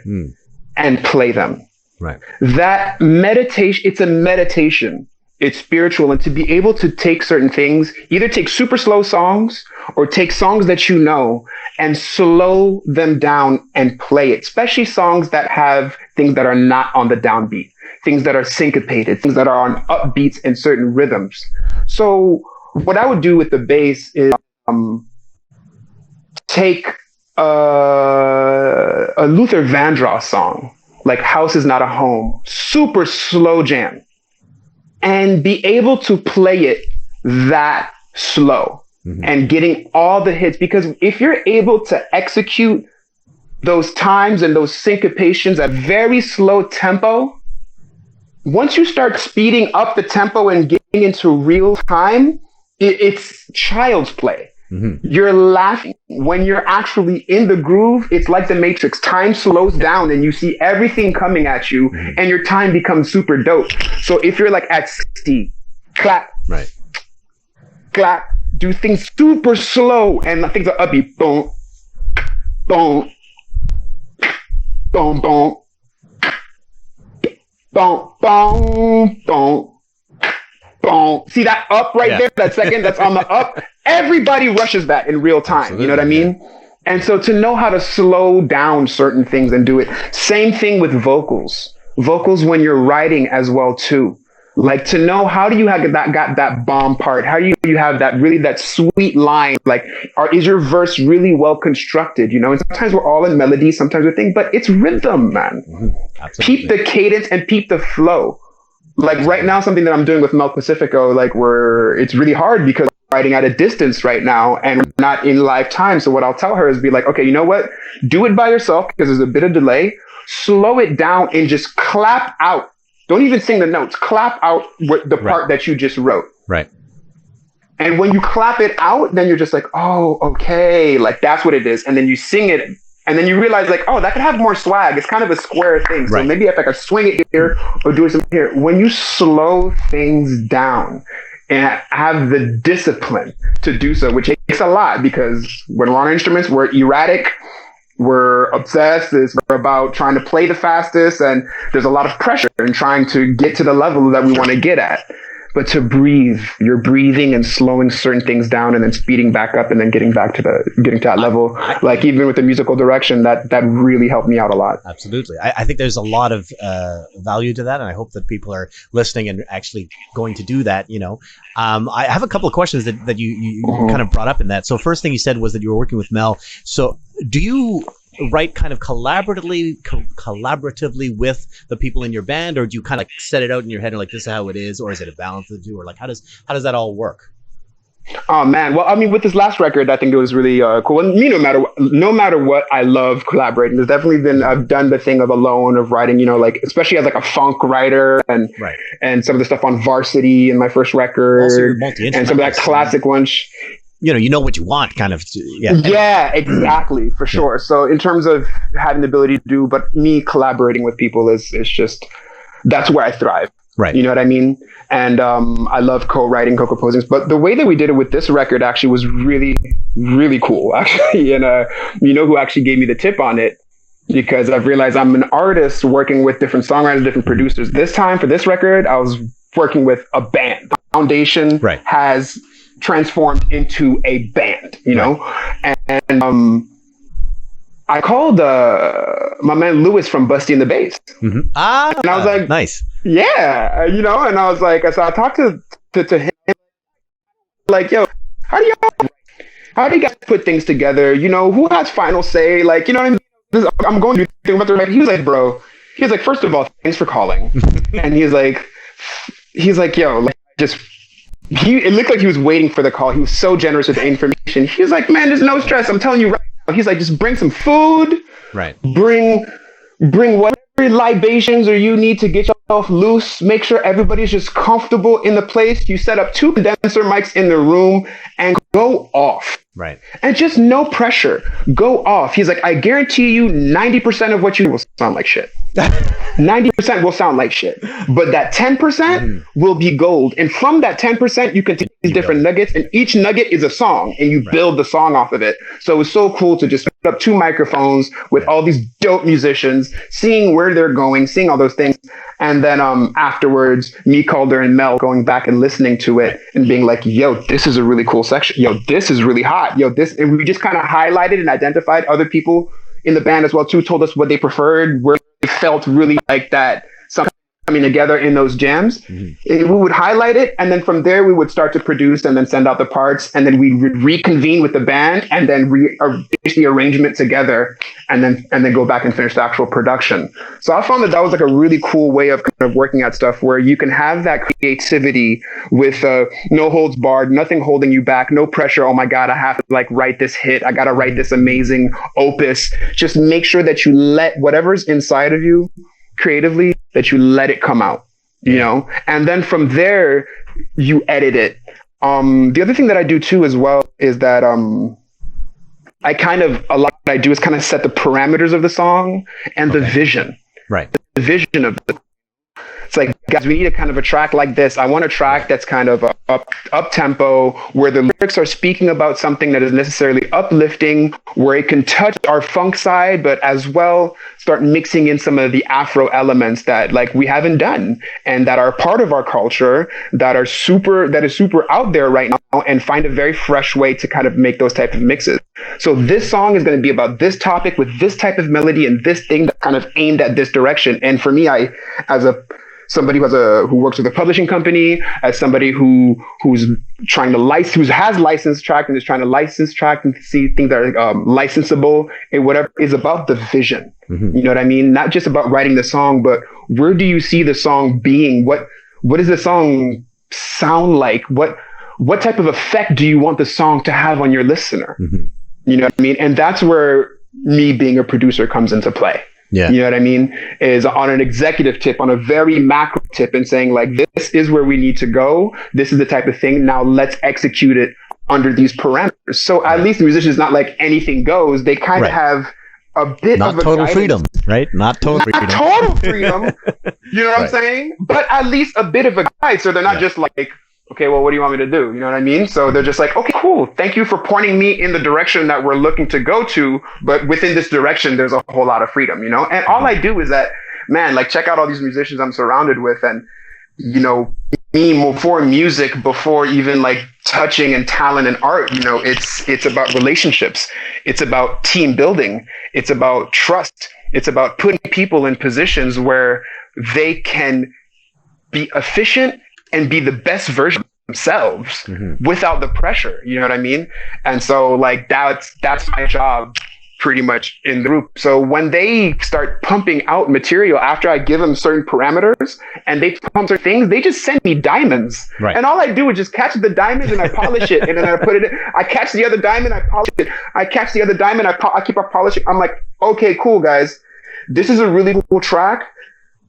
and play them. Right. That meditation, it's a meditation. It's spiritual. And to be able to take certain things, either take super slow songs or take songs that you know and slow them down and play it, especially songs that have things that are not on the downbeat. things that are syncopated, things that are on upbeats and certain rhythms. So what I would do with the bass is take a Luther Vandross song, like House Is Not a Home, super slow jam, and be able to play it that slow and getting all the hits. Because if you're able to execute those times and those syncopations at very slow tempo, once you start speeding up the tempo and getting into real time, it's child's play. You're laughing. When you're actually in the groove, it's like the Matrix. Time slows down and you see everything coming at you and your time becomes super dope. So if you're like at 60, clap, clap, do things super slow and things are upbeat. Boom, boom, boom, boom, boom, boom, boom, boom. See that up right there, that second that's on the up? Everybody rushes that in real time. Absolutely, you know what I mean? And so to know how to slow down certain things and do it. Same thing with vocals. Vocals when you're writing as well too. Like to know how do you have that bomb part? How do you have that sweet line? Like, is your verse really well constructed? You know, and sometimes we're all in melody, sometimes we think, but it's rhythm, man. Peep the cadence and peep the flow. Like right now, something that I'm doing with Mel Pacifico, like it's really hard because I'm writing at a distance right now and we're not in live time. So what I'll tell her is be like, okay, you know what? Do it by yourself because there's a bit of delay. Slow it down and just clap out. Don't even sing the notes. Clap out the part that you just wrote. Right. And when you clap it out, then you're just like, oh, okay. Like that's what it is. And then you sing it. And then you realize like, oh, that could have more swag. It's kind of a square thing. So maybe if I could swing it here or do it some here. When you slow things down and have the discipline to do so, which takes a lot because when we're on instruments, we're erratic. We're obsessed. We're about trying to play the fastest. And there's a lot of pressure in trying to get to the level that we want to get at. But to breathe, you're breathing and slowing certain things down and then speeding back up and then getting to that level. Like even with the musical direction, that really helped me out a lot. Absolutely. I think there's a lot of value to that. And I hope that people are listening and actually going to do that. You know, I have a couple of questions that you kind of brought up in that. So first thing you said was that you were working with Mel. So do you write kind of collaboratively with the people in your band, or do you kind of like set it out in your head and like this is how it is, or is it a balance of the two, or like how does that all work? Oh man, well I mean with this last record I think it was really cool. And me, no matter what, I love collaborating. There's definitely been, I've done the thing of alone, of writing, you know, like especially as like a funk writer and some of the stuff on Varsity in my first record, and some of that classic ones. You know what you want, kind of. Yeah, exactly, for sure. So in terms of having the ability to do, but me collaborating with people is just, that's where I thrive. Right. You know what I mean? And I love co-writing, co-composing. But the way that we did it with this record actually was really, really cool, actually. And you know who actually gave me the tip on it? Because I've realized I'm an artist working with different songwriters, different producers. This time for this record, I was working with a band. Foundation has transformed into a band, you know, and I called my man Lewis from Busty and the Bass, and I was like, nice, yeah, you know, and I was like, so I talked to him, like, yo, how do you guys put things together? You know, who has final say? Like, you know, I'm going to think about the record. He was like, bro, he was like, first of all, thanks for calling, and he's like, yo, like, just. It looked like he was waiting for the call. He was so generous with the information. He was like, man, there's no stress. I'm telling you right now. He's like, just bring some food. Right. Bring whatever libations or you need to get yourself loose. Make sure everybody's just comfortable in the place. You set up 2 condenser mics in the room and go off. Right. And just no pressure. Go off. He's like, I guarantee you 90% of what you will sound like shit. 90% will sound like shit. But that 10% will be gold. And from that 10%, you can take these different nuggets, and each nugget is a song, and you build the song off of it. So it was so cool to just put up 2 microphones with all these dope musicians, seeing where they're going, seeing all those things. And then afterwards, me, Calder, and Mel going back and listening to it and being like, yo, this is a really cool section. Yo, this is really hot. Yo, this, and we just kind of highlighted and identified other people in the band as well too, told us what they preferred, where they felt really like that some coming together in those jams. We would highlight it, and then from there we would start to produce and then send out the parts, and then we would reconvene with the band and then finish the arrangement together, and then go back and finish the actual production. So I found that was like a really cool way of kind of working at stuff where you can have that creativity with no holds barred, nothing holding you back, no pressure. Oh my God, I have to like write this hit. I got to write this amazing opus. Just make sure that you let whatever's inside of you creatively, that you let it come out, you know, and then from there you edit it. The other thing that I do too as well is that a lot I do is kind of set the parameters of the song and the vision. Right. The vision of it. It's like, guys, we need a kind of a track like this. I want a track that's kind of up tempo, where the lyrics are speaking about something that is necessarily uplifting, where it can touch our funk side, but as well start mixing in some of the Afro elements that like we haven't done and that are part of our culture, that is super out there right now, and find a very fresh way to kind of make those type of mixes. So this song is going to be about this topic with this type of melody and this thing that kind of aimed at this direction. And for me, somebody who works with a publishing company, as somebody who has licensed track and is trying to license track and see things that are licensable and whatever, is about the vision. You know what I mean? Not just about writing the song, but where do you see the song being? What does the song sound like? What type of effect do you want the song to have on your listener? You know what I mean? And that's where me being a producer comes into play. Yeah. You know what I mean? Is on an executive tip, on a very macro tip, and saying like, this is where we need to go. This is the type of thing. Now let's execute it under these parameters. So at least the musician's not like anything goes. They kind of have a bit not of a total guidance. Freedom, right? Not total freedom. Total freedom. You know what I'm saying? But at least a bit of a guide. So they're not just like, okay, well, what do you want me to do? You know what I mean? So they're just like, okay, cool. Thank you for pointing me in the direction that we're looking to go to. But within this direction, there's a whole lot of freedom, you know? And all I do is that, man, like check out all these musicians I'm surrounded with. And, you know, me before music, before even like touching and talent and art, you know, it's about relationships. It's about team building. It's about trust. It's about putting people in positions where they can be efficient and be the best version of themselves without the pressure. You know what I mean? And so like that's my job pretty much in the group. So when they start pumping out material after I give them certain parameters and they pump certain things, they just send me diamonds. Right. And all I do is just catch the diamonds and I polish it. And then I put it in. I catch the other diamond, I polish it. I catch the other diamond, I keep on polishing. I'm like, okay, cool guys. This is a really cool track.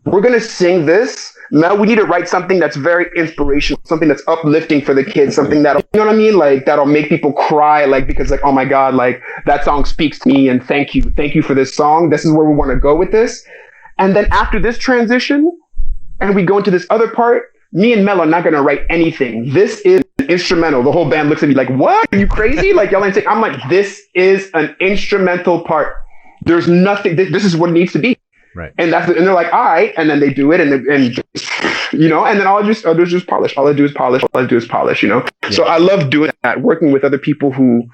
We're going to sing this. Now we need to write something that's very inspirational, something that's uplifting for the kids, something that'll, you know what I mean? Like that'll make people cry, like, because like, oh my God, like that song speaks to me and thank you for this song. This is where we want to go with this. And then after this transition and we go into this other part, me and Mel are not going to write anything. This is an instrumental. The whole band looks at me like, what? Are you crazy? Like y'all ain't saying, I'm like, this is an instrumental part. There's nothing, this is what it needs to be. Right. And and they're like, all right. And then they do it and you know, and then I'll do is just polish. All I do is polish, you know? Yeah. So I love doing that, working with other people who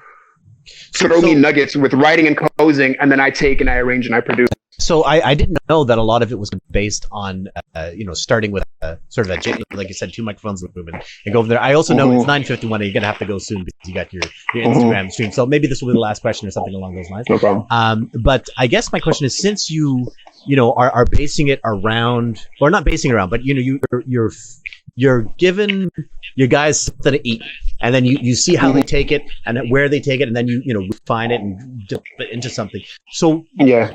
throw me nuggets with writing and composing, and then I take and I arrange and I produce. So I didn't know that a lot of it was based on, you know, starting with sort of a, like you said, 2 microphones in the room and go over there. I also know it's 9:51 and you're going to have to go soon because you got your Instagram stream. So maybe this will be the last question or something along those lines. No problem. But I guess my question is, since you know, are basing it around, or not basing it around, but, you know, you're giving your guys something to eat, and then you see how they take it and where they take it, and then you know, refine it and dip it into something. So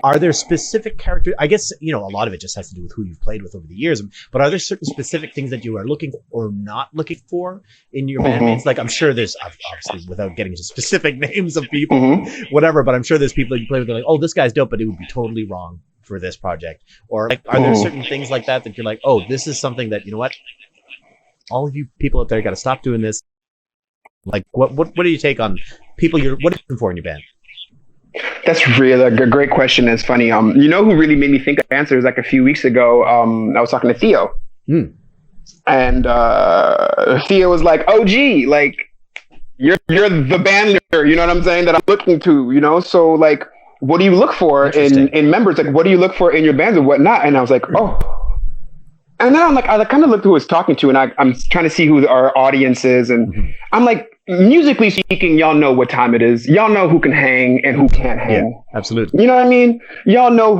are there specific characters? I guess, you know, a lot of it just has to do with who you've played with over the years, but are there certain specific things that you are looking or not looking for in your bandmates? Like, I'm sure there's, obviously, without getting into specific names of people, whatever, but I'm sure there's people that you play with, they're like, oh, this guy's dope, but it would be totally wrong for this project. Or like, are there certain things like that you're like, oh, this is something that, you know what, all of you people out there got to stop doing this. Like, what do you take on people what are you looking for in your band? That's really a great question. It's funny. You know who really made me think of answers? Like a few weeks ago, I was talking to Theo, and Theo was like, "Oh, gee, like you're the band leader. You know what I'm saying? That I'm looking to. You know, so like, what do you look for in members? Like, what do you look for in your bands and whatnot?" And I was like, "Oh, And then I kind of looked who I was talking to, and I'm trying to see who our audience is. And I'm like, musically speaking, y'all know what time it is. Y'all know who can hang and who can't hang. Yeah, absolutely. You know what I mean? Y'all know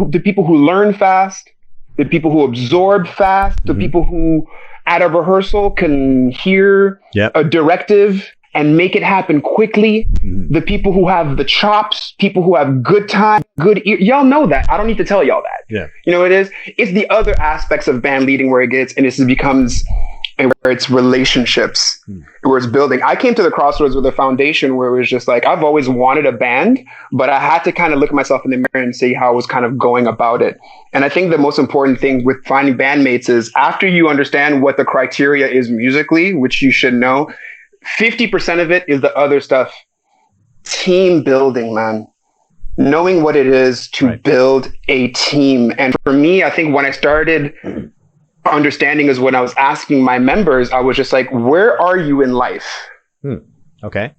the people who learn fast, the people who absorb fast, the people who at a rehearsal can hear a directive and make it happen quickly. The people who have the chops, people who have good time, good ear. Y'all know that. I don't need to tell y'all that. Yeah. You know what it is? It's the other aspects of band leading where it gets, and it becomes where it's relationships, where it's building. I came to the crossroads with a foundation where it was just like, I've always wanted a band, but I had to kind of look at myself in the mirror and see how I was kind of going about it. And I think the most important thing with finding bandmates is after you understand what the criteria is musically, which you should know, 50% of it is the other stuff. Team building, man. Knowing what it is to build a team. And for me, I think when I started understanding is when I was asking my members, I was just like, where are you in life? Okay.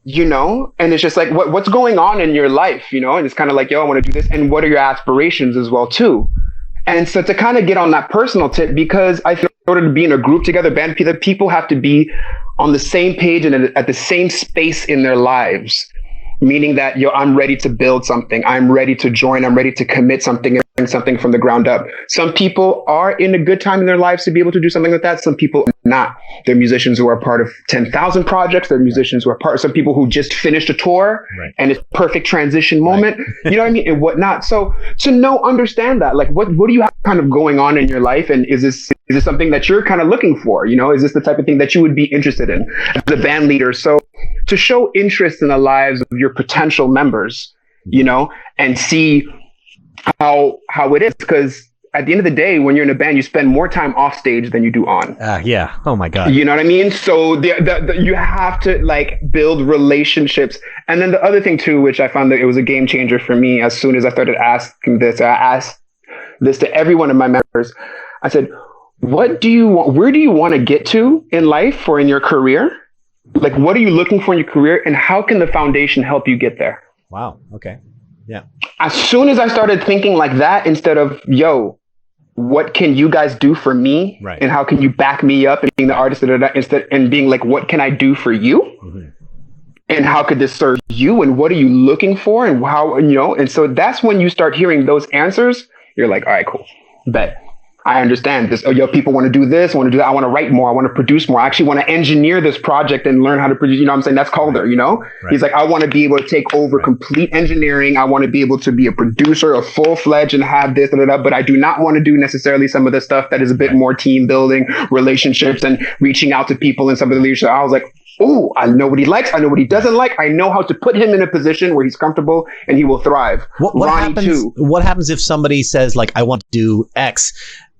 You know, and it's just like, what's going on in your life, you know? And it's kind of like, yo, I want to do this. And what are your aspirations as well, too? And so to kind of get on that personal tip, because I think in order to be in a group together, band, people have to be on the same page and at the same space in their lives. Meaning that, yo, I'm ready to build something. I'm ready to join. I'm ready to commit something and bring something from the ground up. Some people are in a good time in their lives to be able to do something like that. Some people are not. They're musicians who are part of 10,000 projects. They're musicians who are part of some people who just finished a tour and it's perfect transition moment. You know what I mean? And whatnot. So to understand that, like, what do you have kind of going on in your life? And is this something that you're kind of looking for? You know, is this the type of thing that you would be interested in as a band leader? So to show interest in the lives of your potential members, you know, and see how it is. Because at the end of the day, when you're in a band, you spend more time off stage than you do on. Yeah. Oh my God. You know what I mean? So you have to like build relationships. And then the other thing too, which I found that it was a game changer for me as soon as I started asking this, I asked this to every one of my members. I said, what do you want? Where do you want to get to in life or in your career? Like, what are you looking for in your career, and how can the foundation help you get there? Wow. Okay. Yeah. As soon as I started thinking like that, instead of, yo, what can you guys do for me? Right. And how can you back me up and being the artist instead and being like, what can I do for you? And how could this serve you? And what are you looking for? And how, you know, and so that's when you start hearing those answers. You're like, all right, cool. Bet. I understand this. Oh, yo, people want to do this, want to do that. I want to write more. I want to produce more. I actually want to engineer this project and learn how to produce. You know what I'm saying? That's Calder, you know? He's like, I want to be able to take over complete engineering. I want to be able to be a producer, a full-fledged and have this, but I do not want to do necessarily some of the stuff that is a bit more team building, relationships, and reaching out to people and some of the leadership. I was like, oh, I know what he likes. I know what he doesn't like. I know how to put him in a position where he's comfortable and he will thrive. What happens if somebody says, like, I want to do X?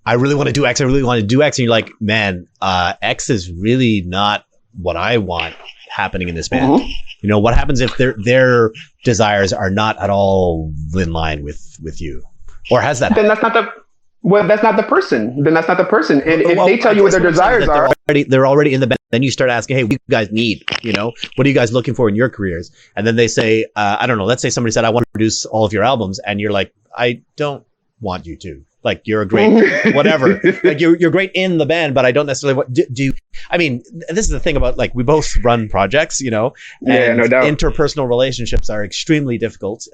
I really want to do X. I really want to do X. And you're like, man, X is really not what I want happening in this band. You know, what happens if their desires are not at all in line with you? Or has that? Then that's not the person. Then that's not the person. And if they tell you what their desires are, they're already in the band. Then you start asking, hey, what do you guys need? You know, what are you guys looking for in your careers? And then they say, I don't know, let's say somebody said, I want to produce all of your albums. And you're like, I don't want you to. Like, you're a great whatever. Like, you're great in the band, but I don't necessarily want do. I mean, this is the thing about, like, we both run projects, you know, and no doubt. Interpersonal relationships are extremely difficult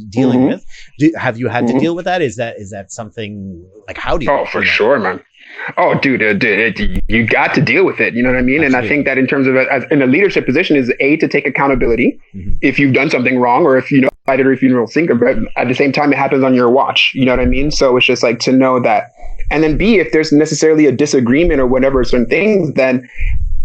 dealing with. Have you had to deal with that? Is that something, like, how do you? Oh, for sure, man. Oh, dude, you got to deal with it. You know what I mean? Absolutely. And I think that in terms of in a leadership position is to take accountability if you've done something wrong, or if you know, or if you don't think of it. At the same time, it happens on your watch. You know what I mean? So it's just like to know that. And then B, if there's necessarily a disagreement or whatever, certain things, then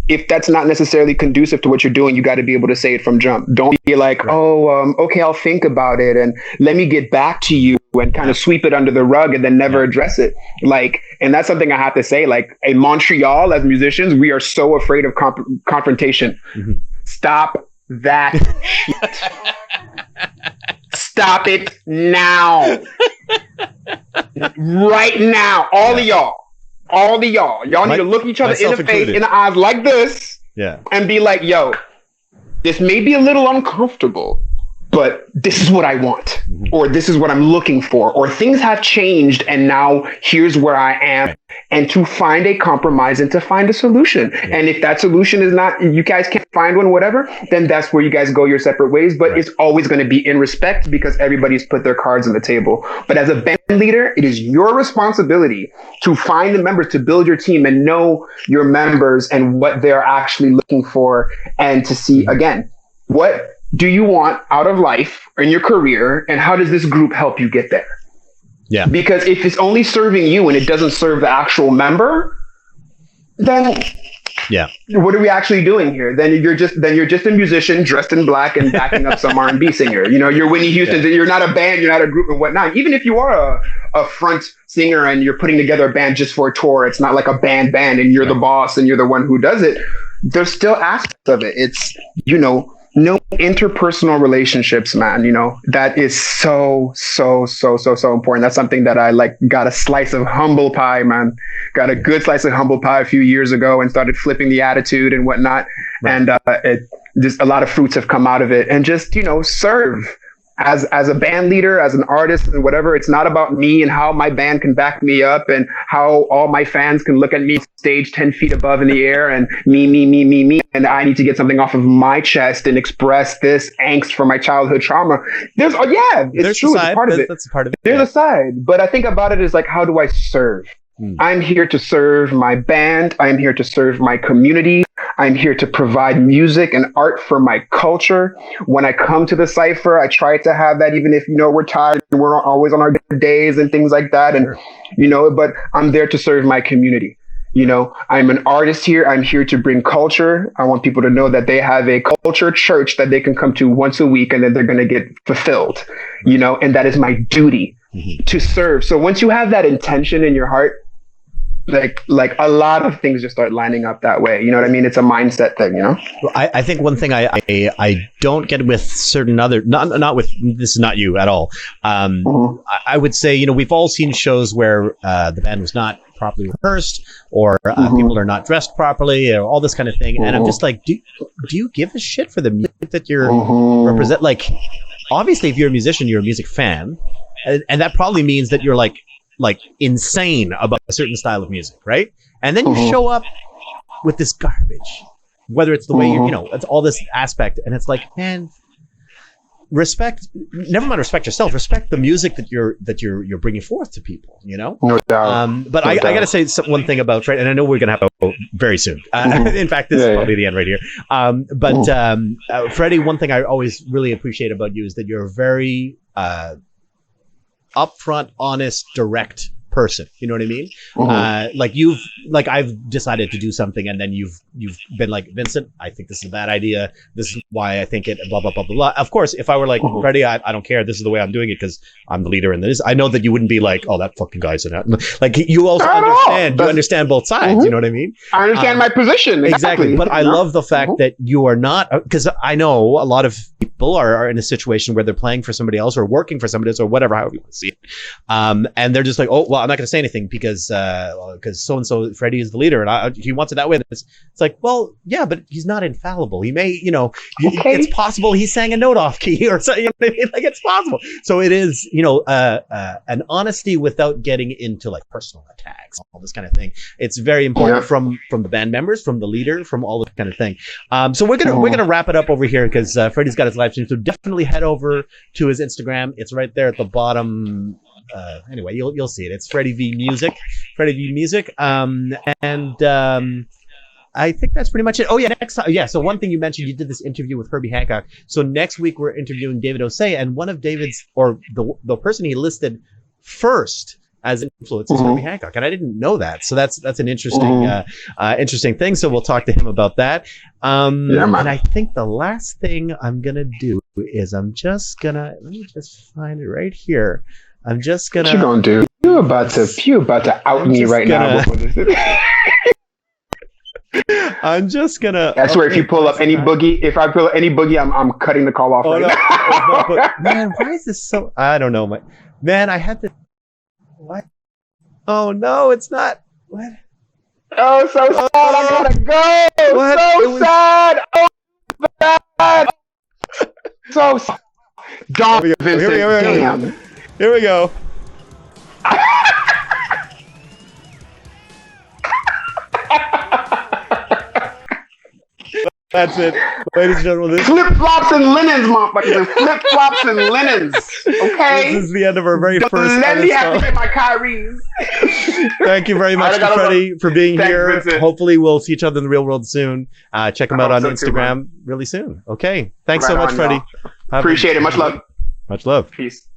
if that's not necessarily conducive to what you're doing, you got to be able to say it from jump. Don't be like, okay, I'll think about it and let me get back to you and kind of sweep it under the rug and then never address it. Like, and that's something I have to say, like, in Montreal as musicians, we are so afraid of confrontation. Stop that shit. Stop it now. Right now. All of y'all. Y'all need to look each other in the face, in the eyes like this, and be like, yo, this may be a little uncomfortable, but this is what I want, or this is what I'm looking for, or things have changed and now here's where I am, and to find a compromise and to find a solution. And if that solution is not, you guys can't find one, whatever, then that's where you guys go your separate ways. But it's always going to be in respect because everybody's put their cards on the table. But as a band leader, it is your responsibility to find the members, to build your team and know your members and what they're actually looking for, and to see, again, what do you want out of life or in your career, and how does this group help you get there? Yeah. Because if it's only serving you and it doesn't serve the actual member, then what are we actually doing here? Then you're just a musician dressed in black and backing up some R&B singer. You know, you're Whitney Houston. You're not a band. You're not a group and whatnot. Even if you are a front singer and you're putting together a band just for a tour, it's not like a band and you're the boss and you're the one who does it. There's still aspects of it. It's, you know, no interpersonal relationships, man. You know, that is so important. That's something that I got a slice of humble pie, man. Got a good slice of humble pie a few years ago and started flipping the attitude and whatnot. Right. And it just, a lot of fruits have come out of it. And just, you know, serve as a band leader, as an artist and whatever. It's not about me and how my band can back me up and how all my fans can look at me stage 10 feet above in the air and me. And I need to get something off of my chest and express this angst from my childhood trauma. There's true. It's a part of it. That's a part of it. There's a side. But I think about it as like, how do I serve? I'm here to serve my band. I'm here to serve my community. I'm here to provide music and art for my culture. When I come to the Cypher, I try to have that, even if, you know, we're tired and we're always on our good days and things like that. And, you know, but I'm there to serve my community. You know, I'm an artist here. I'm here to bring culture. I want people to know that they have a culture church that they can come to once a week and that they're going to get fulfilled, you know, and that is my duty to serve. So once you have that intention in your heart, like a lot of things just start lining up that way. You know what I mean? It's a mindset thing, you know? Well, I think one thing I don't get with certain other, not with, this is not you at all. I would say, you know, we've all seen shows where the band was not properly rehearsed, or people are not dressed properly, or all this kind of thing. And I'm just like, do you give a shit for the music that you're represent? Like, obviously, if you're a musician, you're a music fan. And that probably means that you're like insane about a certain style of music, right? And then you show up with this garbage, whether it's the way you know, it's all this aspect, and it's like, man, respect. Never mind, respect yourself. Respect the music that you're bringing forth to people. You know, no doubt. But I gotta say one thing about Fredy, and I know we're gonna have to go very soon. In fact, this is probably the end right here. Fredy, one thing I always really appreciate about you is that you're very upfront, honest, direct person. You know what I mean? I've decided to do something, and then you've been like, Vincent, I think this is a bad idea. This is why I think it. Blah blah blah blah blah. Of course, if I were like, Fredy, I don't care. This is the way I'm doing it because I'm the leader in this. I know that you wouldn't be like, oh, that fucking guy's in it. Like, you also understand. You understand both sides. You know what I mean? I understand my position exactly. But I love the fact that you are not, because I know a lot of people are in a situation where they're playing for somebody else or working for somebody else or whatever, however you want to see it, and they're just like, oh well, I'm not going to say anything because so and so Fredy is the leader and he wants it that way. It's like, well, yeah, but he's not infallible. He may, you know, it's possible he sang a note off key or something. You know what I mean? Like, it's possible. So it is, you know, an honesty without getting into like personal attacks, all this kind of thing. It's very important from the band members, from the leader, from all this kind of thing. So we're gonna wrap it up over here because Fredy's got his live stream. So definitely head over to his Instagram. It's right there at the bottom. Anyway, you'll see it. It's Fredy V Music. I think that's pretty much it. Oh yeah, next time. Yeah. So one thing you mentioned, you did this interview with Herbie Hancock. So next week we're interviewing David Osei, and one of David's, or the person he listed first as influence is Herbie Hancock, and I didn't know that. So that's an interesting interesting thing. So we'll talk to him about that. And I think the last thing I'm gonna do is let me just find it right here. I'm just gonna. What you gonna do? You about to out me right now. I'm just gonna. That's where if you pull up any boogie, if I pull up any boogie, I'm cutting the call off right now. But, man, why is this so? I don't know, man. I had to. What? Oh no, it's not. What? Oh, so sad. I gotta go. What? So sad. Oh, bad. So sad. Dog Here we go. Vincent. Here we go. Damn. Here we go. That's it. Ladies and gentlemen, this Flip-flops and linens, motherfuckers. Flip-flops and linens. Okay? is the end of our very Don't first let me Artist have to Talk. get my Kyries. Thank you very much to I gotta Fredy for being Thanks, here. Vincent. Hopefully we'll see each other in the real world soon. Check him I out on hope so too, Instagram really soon. Okay. Thanks Right so much, on, Fredy. y'all. Appreciate it. Much love. Much love. Peace.